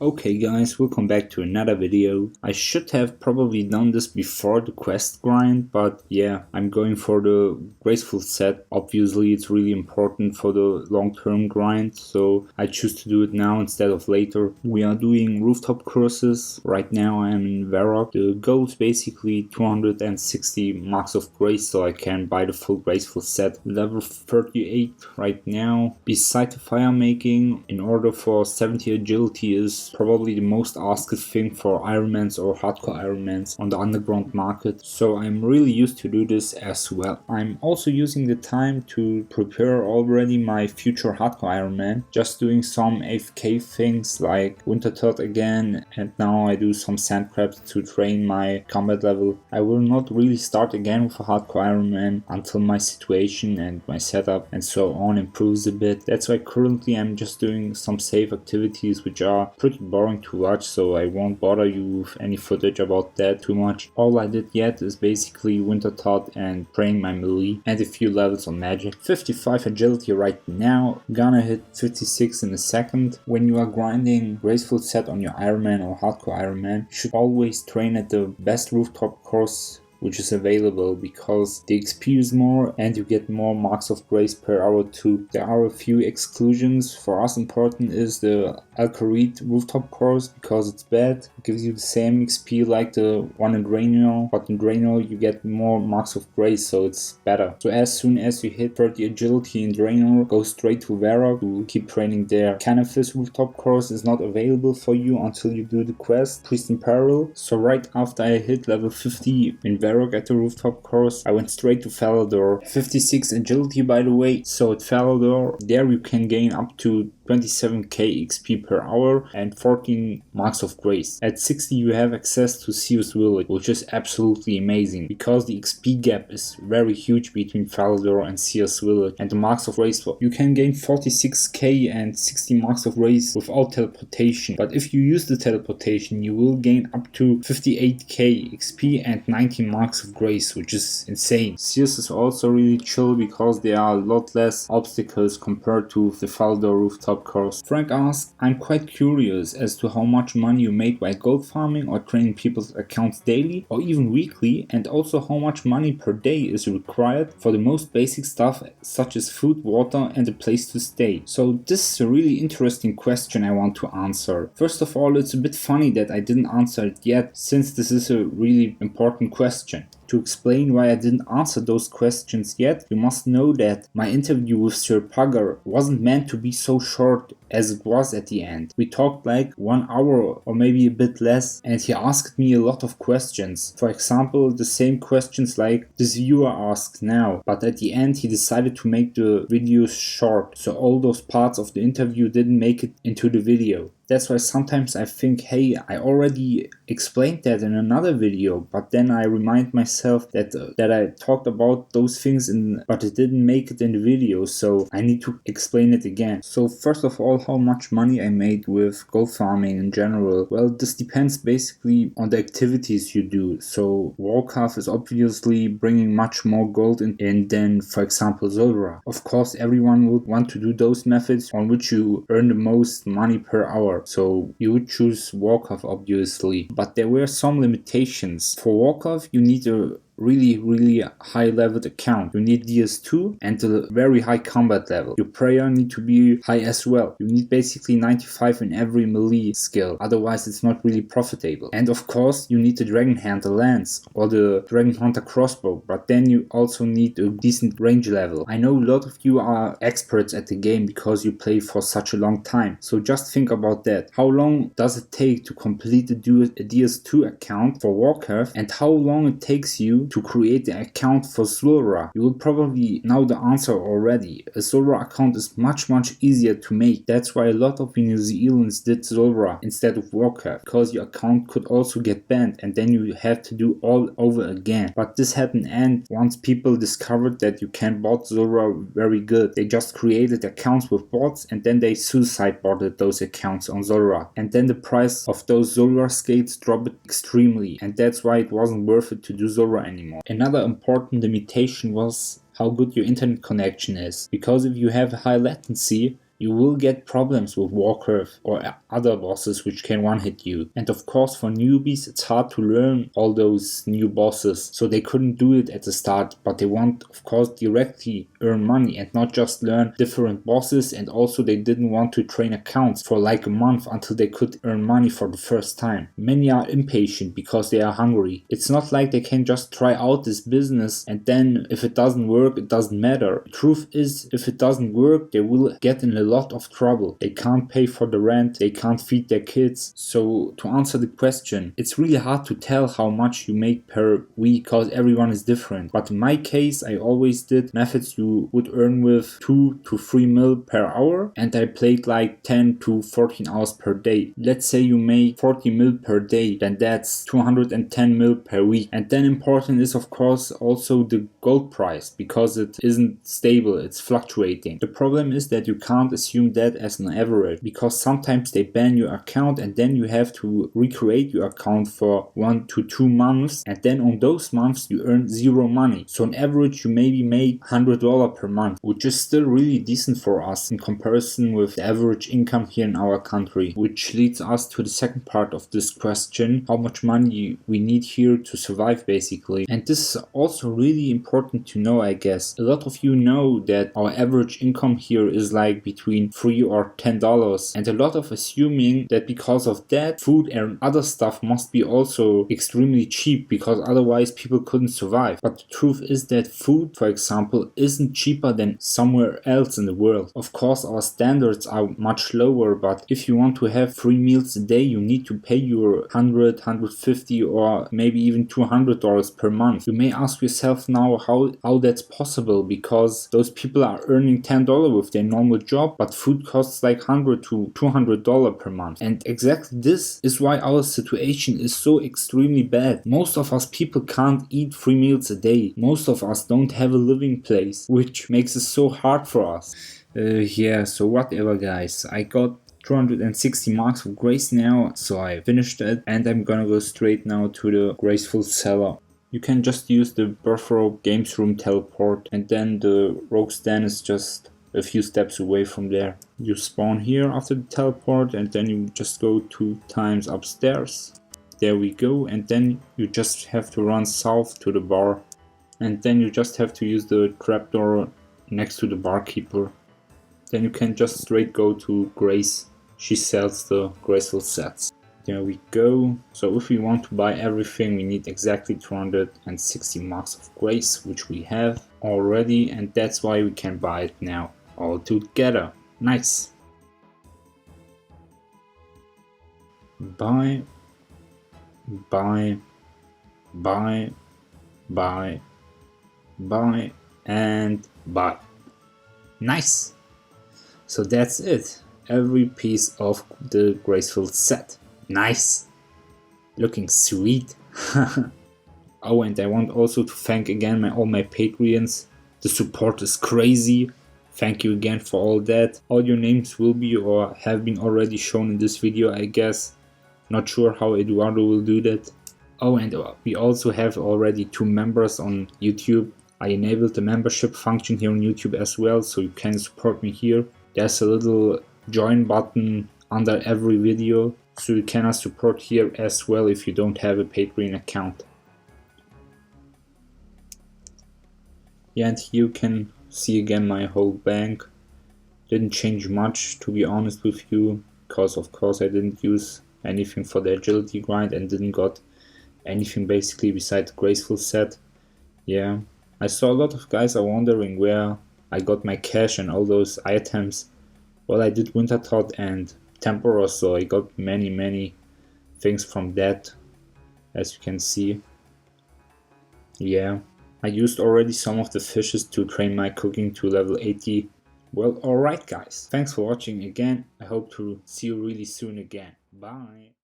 Okay guys, welcome back to another video. I should have probably done this before the quest grind, but yeah, I'm going for the graceful set. Obviously it's really important for the long-term grind, so I choose to do it now instead of later. We are doing rooftop courses. Right now I am in Varrock. The goal is basically 260 marks of grace so I can buy the full graceful set. Level 38 right now. Beside the fire making, in order for 70 agility is probably the most asked thing for Ironmans or hardcore Ironmans on the underground market, so I'm really used to do this as well. I'm also using the time to prepare already my future hardcore Ironman, just doing some AFK things like winter third again, and now I do some sand crabs to train my combat level. I will not really start again with a hardcore Ironman until my situation and my setup and so on improves a bit. That's why currently I'm just doing some safe activities which are pretty boring to watch, so I won't bother you with any footage about that too much. All I did yet is basically winter thought and praying my melee and a few levels on magic. 55 agility right now, gonna hit 56 in a second. When you are grinding graceful set on your Ironman or hardcore Ironman, you should always train at the best rooftop course which is available, because the XP is more and you get more marks of grace per hour too. There are a few exclusions. For us important is the Alcarid rooftop course because it's bad. It gives you the same XP like the one in Drano, but in Drano you get more marks of grace, so it's better. So as soon as you hit 30 agility in Drano, go straight to Varrock to keep training there. Canifis rooftop course is not available for you until you do the quest Priest in Peril. So right after I hit level 50 in Varrock at the rooftop course, I went straight to Falador. 56 agility by the way, so at Falador there you can gain up to 27k XP per hour and 14 marks of grace. At 60 you have access to Seus Village, which is absolutely amazing because the XP gap is very huge between Falador and Seus Village, and the marks of grace, you can gain 46k and 60 marks of grace without teleportation, but if you use the teleportation you will gain up to 58k XP and 90 marks of grace, which is insane. Seus is also really chill because there are a lot less obstacles compared to the Falador rooftop course. Frank asked, I'm quite curious as to how much money you made by gold farming or training people's accounts daily or even weekly, and also how much money per day is required for the most basic stuff such as food, water and a place to stay. So this is a really interesting question I want to answer. First of all, it's a bit funny that I didn't answer it yet, since this is a really important question. To explain why I didn't answer those questions yet, you must know that my interview with Sir Pugger wasn't meant to be so short as it was at the end. We talked like 1 hour or maybe a bit less, and he asked me a lot of questions. For example, the same questions like this viewer asked now, but at the end he decided to make the videos short, so all those parts of the interview didn't make it into the video. That's why sometimes I think, hey, I already explained that in another video, but then I remind myself that I talked about those things but it didn't make it in the video, so I need to explain it again. So first of all, how much money I made with gold farming in general. Well, this depends basically on the activities you do. So Warcraft is obviously bringing much more gold in than, for example, Zulrah. Of course, everyone would want to do those methods on which you earn the most money per hour. So you would choose Warcraft obviously, but there were some limitations. For Warcraft you need a really high leveled account. You need DS2 and a very high combat level. Your prayer need to be high as well. You need basically 95 in every melee skill, otherwise it's not really profitable. And of course you need the Dragon Hunter lance or the Dragon Hunter crossbow, but then you also need a decent range level. I know a lot of you are experts at the game because you play for such a long time, so just think about that. How long does it take to complete a DS2 account for Warcraft, and how long it takes you to create the account for Zulrah? You will probably know the answer already. A Zulrah account is much easier to make. That's why a lot of Venezuelans did Zulrah instead of Warcraft, because your account could also get banned and then you have to do all over again. But this had an end once people discovered that you can bot Zulrah very good. They just created accounts with bots and then they suicide botted those accounts on Zulrah, and then the price of those Zulrah skates dropped extremely, and that's why it wasn't worth it to do Zulrah anymore. Another important limitation was how good your internet connection is, because if you have high latency You will get problems with Warcraft or other bosses which can one-hit you. And of course for newbies it's hard to learn all those new bosses, so they couldn't do it at the start, but they want of course directly earn money and not just learn different bosses, and also they didn't want to train accounts for like a month until they could earn money for the first time. Many are impatient because they are hungry. It's not like they can just try out this business and then if it doesn't work it doesn't matter. The truth is, if it doesn't work they will get in a lot of trouble. They can't pay for the rent, they can't feed their kids. So to answer the question, it's really hard to tell how much you make per week because everyone is different. But in my case I always did methods you would earn with 2 to 3 mil per hour, and I played like 10 to 14 hours per day. Let's say you make 40 mil per day, then that's 210 mil per week. And then important is of course also the gold price, because it isn't stable, it's fluctuating. The problem is that you can't assume that as an average, because sometimes they ban your account and then you have to recreate your account for 1 to 2 months, and then on those months you earn zero money. So on average you maybe make $100 per month, which is still really decent for us in comparison with the average income here in our country. Which leads us to the second part of this question: how much money we need here to survive basically. And this is also really important to know, I guess. A lot of you know that our average income here is like between $3 or $10, and a lot of assuming that because of that food and other stuff must be also extremely cheap, because otherwise people couldn't survive. But the truth is that food, for example, isn't cheaper than somewhere else in the world. Of course our standards are much lower, but if you want to have 3 meals a day you need to pay your $100, $150 or maybe even $200 per month. You may ask yourself now how that's possible, because those people are earning $10 with their normal job, but food costs like $100 to $200 per month. And exactly this is why our situation is so extremely bad. Most of us people can't eat 3 meals a day. Most of us don't have a living place, which makes it so hard for us. Yeah, so whatever guys, I got 260 marks of grace now, so I finished it, and I'm gonna go straight now to the graceful cellar. You can just use the Birthrow Games Room teleport, and then the Rogue's Den is just a few steps away from there. You spawn here after the teleport, and then you just go 2 times upstairs. There we go, and then you just have to run south to the bar, and then you just have to use the trapdoor next to the barkeeper. Then you can just straight go to Grace. She sells the graceful sets. There we go. So if we want to buy everything we need exactly 260 marks of grace, which we have already, and that's why we can buy it now all together. Nice. Buy, buy, buy, buy, buy, and buy. Nice. So that's it. Every piece of the graceful set. Nice. Looking sweet. Oh, and I want also to thank again all my Patreons. The support is crazy. Thank you again for all that. All your names will be or have been already shown in this video, I guess. Not sure how Eduardo will do that. Oh, and we also have already 2 members on YouTube. I enabled the membership function here on YouTube as well, so you can support me here. There's a little join button under every video, so you can support here as well if you don't have a Patreon account. Yeah, and here you can see again my whole bank. Didn't change much, to be honest with you, because of course I didn't use anything for the agility grind and didn't got anything basically besides the graceful set. Yeah, I saw a lot of guys are wondering where I got my cash and all those items. Well, I did Winter Thought and Temporal, so I got many things from that, as you can see. Yeah, I used already some of the fishes to train my cooking to level 80. Well, alright guys, thanks for watching again. I hope to see you really soon again. Bye!